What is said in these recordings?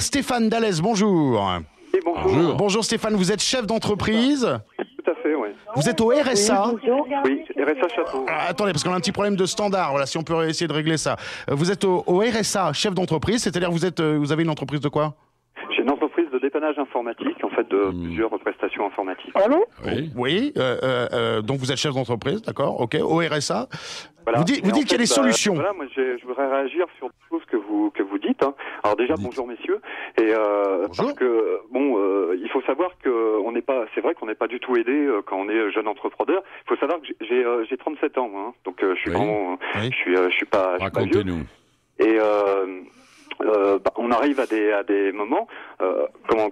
Stéphane Dallès, bonjour. Et bonjour. Bonjour Stéphane, vous êtes chef d'entreprise. Tout à fait, oui. Vous êtes au RSA. Oui, RSA Château. Attendez, parce qu'on a un petit problème de standard. Voilà, si on peut essayer de régler ça. Vous êtes au RSA, chef d'entreprise, c'est-à-dire vous avez une entreprise de quoi? J'ai une entreprise de dépannage informatique, en fait, de plusieurs prestations informatiques. Allô? Oui. Donc vous êtes chef d'entreprise, d'accord? Ok. Au RSA. Voilà. Vous dites qu'il y a des solutions. Voilà, moi je voudrais réagir sur des choses que vous dites. Hein. Alors déjà bonjour messieurs. Et Bonjour. parce que il faut savoir que c'est vrai qu'on n'est pas du tout aidé quand on est jeune entrepreneur. Il faut savoir que j'ai 37 ans, hein, donc je suis vraiment, je suis pas vieux. Racontez-nous. Et on arrive à des moments,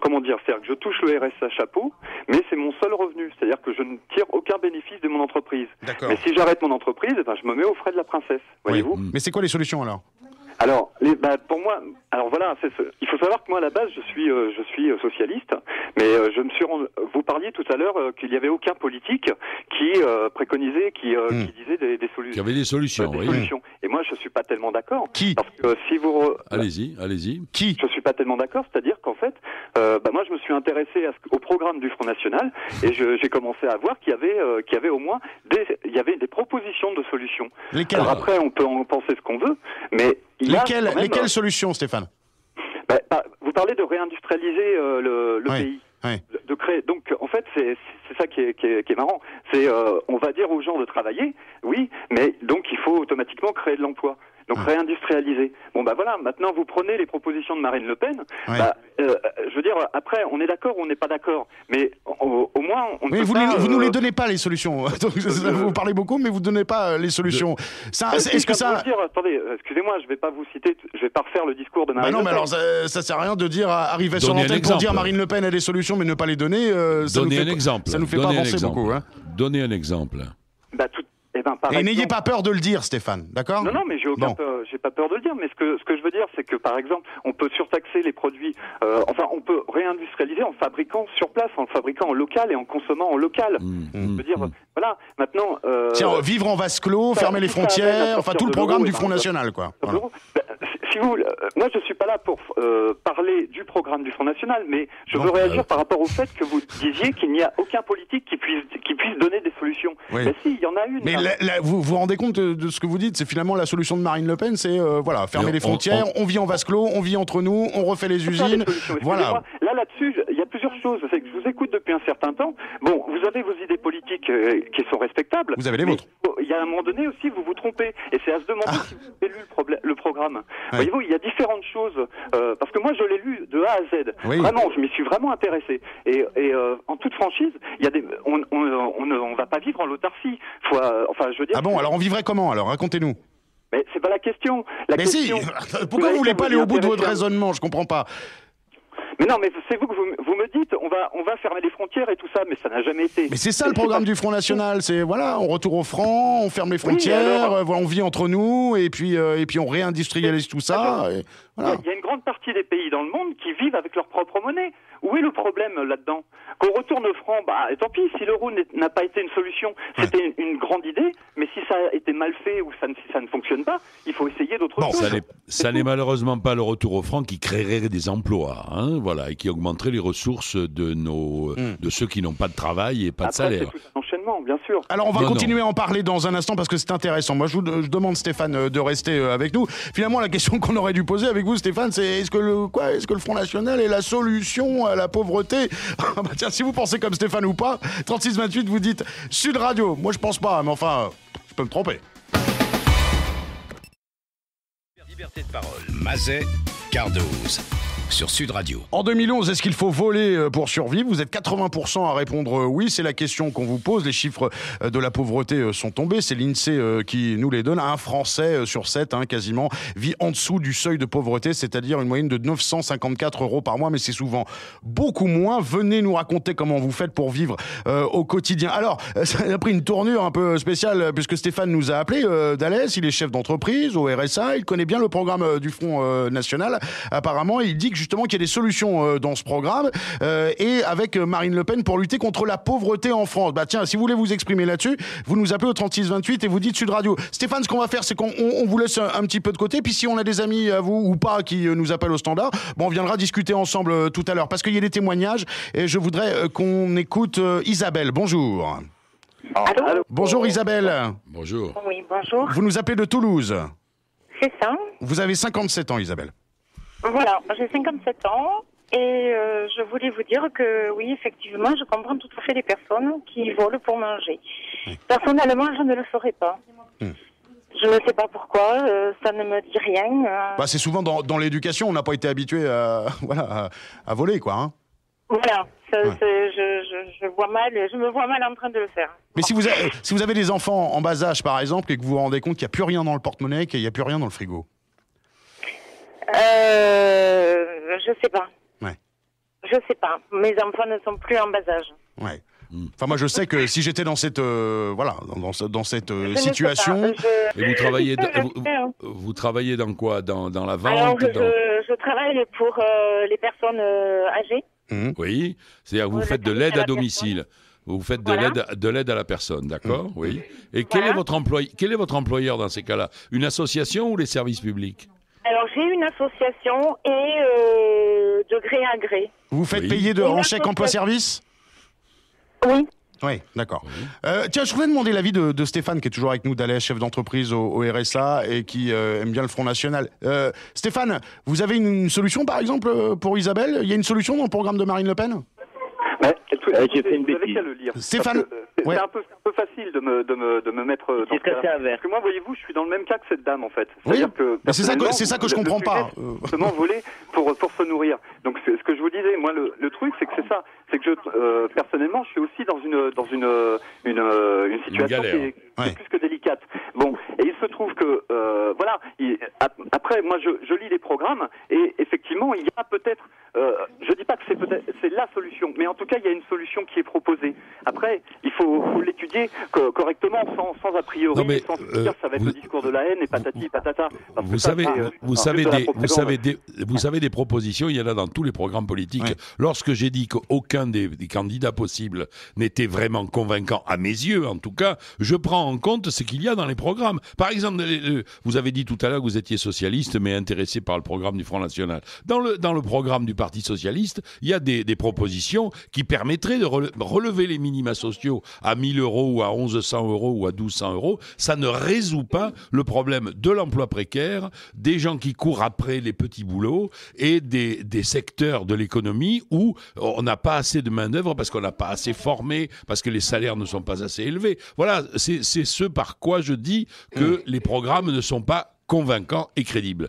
comment dire, c'est-à-dire que je touche le RSA chapeau, mais c'est mon seul revenu, c'est-à-dire que je ne tire aucun bénéfice de mon entreprise. D'accord. Mais si j'arrête mon entreprise, je me mets aux frais de la princesse, voyez-vous. Mais c'est quoi les solutions alors? Alors, pour moi, voilà, il faut savoir que moi à la base je suis socialiste, mais vous parliez tout à l'heure qu'il y avait aucun politique qui préconisait, qui disait des solutions. Il y avait des solutions, oui. Solutions. Et moi je suis pas tellement d'accord. Qui? Parce que si vous Allez-y. Qui? Je suis pas tellement d'accord, c'est-à-dire qu'en fait, moi je me suis intéressé au programme du Front National et j'ai commencé à voir qu'il y avait au moins des propositions de solutions. Lesquelles? Alors après on peut en penser ce qu'on veut, mais Lesquelles solutions, Stéphane? Vous parlez de réindustrialiser le pays. Oui. De créer. Donc en fait c'est ça qui est marrant. C'est on va dire aux gens de travailler, oui, mais donc il faut automatiquement créer de l'emploi. Donc réindustrialiser. Bon voilà, maintenant vous prenez les propositions de Marine Le Pen. Ouais. Je veux dire, après on est d'accord ou on n'est pas d'accord, mais au moins on ne peut vous pas. Vous nous les donnez pas les solutions. Vous parlez beaucoup, mais vous donnez pas les solutions. Est-ce que ça? Attendez, excusez-moi, je vais pas vous citer, je vais pas refaire le discours de Marine Le Pen. Mais alors ça sert à rien de dire arriver sur Donnez un l'antenne pour exemple. dire Marine Le Pen a des solutions, mais ne pas les donner. Donnez un exemple. Ça nous fait pas avancer beaucoup. Hein. Donnez un exemple. Et n'ayez pas peur de le dire, Stéphane, d'accord? Non, mais j'ai pas peur de le dire. Mais ce que je veux dire, c'est que par exemple, on peut surtaxer les produits. On peut réindustrialiser en fabriquant sur place, en fabriquant en local et en consommant en local. Je veux dire, voilà. Maintenant, tiens, vivre en vase clos, fermer les frontières, enfin tout le programme du Front National, quoi. Voilà. Si vous, moi, je suis pas là pour parler du programme du Front National, mais je veux réagir par rapport au fait que vous disiez qu'il n'y a aucun politique qui puisse donner des solutions. Oui. Mais si, il y en a une. Mais vous vous rendez compte de ce que vous dites? C'est finalement la solution de Marine Le Pen, c'est fermer les frontières, on vit en vase clos, on vit entre nous, on refait les usines. Voilà. Là-dessus, il y a plusieurs choses. C'est que je vous écoute depuis un certain temps. Bon, vous avez vos idées politiques qui sont respectables. Vous avez les vôtres. Il y a un moment donné aussi, vous vous trompez. Et c'est à se demander si vous avez lu le programme. Ouais. Voyez-vous, il y a différentes choses. Parce que moi, je l'ai lu de A à Z. Oui. Vraiment, je m'y suis vraiment intéressé. Et en toute franchise, il y a on va pas vivre en l'autarcie. Je veux dire. Ah bon, alors on vivrait comment alors? Racontez-nous. Mais c'est pas la question. Mais si, pourquoi vous voulez pas aller au bout de votre raisonnement? Je comprends pas. Mais non, mais c'est vous que vous me dites, on va fermer les frontières et tout ça, mais ça n'a jamais été. Mais c'est ça le programme du Front National, c'est on retourne au franc, on ferme les frontières, on vit entre nous et puis on réindustrialise tout ça. Il y a une grande partie des pays dans le monde qui vivent avec leur propre monnaie. Où est le problème là-dedans? Qu'on retourne au franc, tant pis, si l'euro n'a pas été une solution, c'était une grande idée, mais si ça a été mal fait ou si ça ne fonctionne pas, il faut essayer d'autres choses. Ça n'est malheureusement pas le retour au franc qui créerait des emplois, et qui augmenterait les ressources de ceux qui n'ont pas de travail et pas de salaire. C'est tout un enchaînement, bien sûr. Alors on va continuer à en parler dans un instant parce que c'est intéressant. Moi je demande Stéphane de rester avec nous. Finalement la question qu'on aurait dû poser avec vous Stéphane, c'est est-ce que le Front National est la solution à la pauvreté? Tiens, si vous pensez comme Stéphane ou pas, 3628 vous dites Sud Radio. Moi je pense pas, mais enfin je peux me tromper. Liberté de parole. Mazet, Cardoz. Sur Sud Radio. En 2011, est-ce qu'il faut voler pour survivre? Vous êtes 80% à répondre oui, c'est la question qu'on vous pose. Les chiffres de la pauvreté sont tombés, c'est l'INSEE qui nous les donne. Un Français sur 7, quasiment, vit en dessous du seuil de pauvreté, c'est-à-dire une moyenne de 954 € par mois, mais c'est souvent beaucoup moins. Venez nous raconter comment vous faites pour vivre au quotidien. Alors, ça a pris une tournure un peu spéciale, puisque Stéphane nous a appelé, Dallès, il est chef d'entreprise au RSA, il connaît bien le programme du Front National. Apparemment, il dit que justement qu'il y a des solutions dans ce programme et avec Marine Le Pen pour lutter contre la pauvreté en France. Bah tiens, si vous voulez vous exprimer là-dessus, vous nous appelez au 3628 et vous dites Sud Radio. Stéphane, ce qu'on va faire, c'est qu'on vous laisse un petit peu de côté, puis si on a des amis à vous ou pas qui nous appellent au standard, bon, on viendra discuter ensemble tout à l'heure, parce qu'il y a des témoignages et je voudrais qu'on écoute Isabelle. Bonjour. Allô ? Bonjour Isabelle. Bonjour. Oui, bonjour. Vous nous appelez de Toulouse. C'est ça. Vous avez 57 ans, Isabelle. Voilà, j'ai 57 ans et je voulais vous dire que oui, effectivement, je comprends tout à fait les personnes qui volent pour manger. Oui. Personnellement, je ne le ferai pas. Je ne sais pas pourquoi, ça ne me dit rien. Bah, c'est souvent dans l'éducation, on n'a pas été habitué à voler, quoi. Hein. Voilà, je me vois mal en train de le faire. Mais si vous avez des enfants en bas âge, par exemple, et que vous vous rendez compte qu'il n'y a plus rien dans le porte-monnaie, qu'il n'y a plus rien dans le frigo. Je sais pas. Ouais. Je sais pas. Mes enfants ne sont plus en bas âge. Ouais. Enfin, moi, je sais que si j'étais dans cette, dans cette situation. Et vous travaillez, vous travaillez dans quoi ? Dans la vente ? Alors, je travaille pour les personnes âgées. Oui, c'est-à-dire vous faites de l'aide à domicile. Vous faites de l'aide à la personne, d'accord ? Oui. Et quel est votre employeur dans ces cas-là ? Une association ou les services publics ? Alors, j'ai une association et de gré à gré. Vous faites payer en chèque emploi-service ? Oui. Oui, d'accord. Tiens, je voulais demander l'avis de Stéphane, qui est toujours avec nous, d'Alès, chef d'entreprise au RSA et qui aime bien le Front National. Stéphane, vous avez une solution, par exemple, pour Isabelle ? Il y a une solution dans le programme de Marine Le Pen ? J'ai fait une bêtise. Le lire. Stéphane, c'est un peu facile de me mettre dans ce cas-là. Parce que moi, voyez-vous, je suis dans le même cas que cette dame, en fait. C'est-à-dire que c'est ça que je comprends pas. Justement, voler pour se nourrir. Donc, ce que je vous disais, moi, le truc, c'est que c'est ça. C'est que personnellement, je suis aussi dans une situation qui est plus que délicate. Bon, et il se trouve que, après, moi, je lis les programmes et effectivement, il y a peut-être, je dis pas que c'est la solution, mais en tout cas, il y a une solution qui est proposée. Après, il faut l'étudier correctement, sans a priori, sans se dire ça va être le discours de la haine et patati patata. Vous savez des propositions, il y en a dans tous les programmes politiques. Ouais. Lorsque j'ai dit qu'aucun des candidats possibles n'était vraiment convaincant, à mes yeux en tout cas, je prends en compte ce qu'il y a dans les programmes. Par exemple, vous avez dit tout à l'heure que vous étiez socialiste, mais intéressé par le programme du Front National. Dans le programme du Parti socialiste, il y a des propositions qui permettraient de relever les minima sociaux à 1 000 € ou à 1 100 € ou à 1 200 €. Ça ne résout pas le problème de l'emploi précaire, des gens qui courent après les petits boulots et des secteurs de l'économie où on n'a pas assez de main-d'œuvre parce qu'on n'a pas assez formé, parce que les salaires ne sont pas assez élevés. Voilà, c'est ce par quoi je dis que les programmes ne sont pas convaincants et crédibles.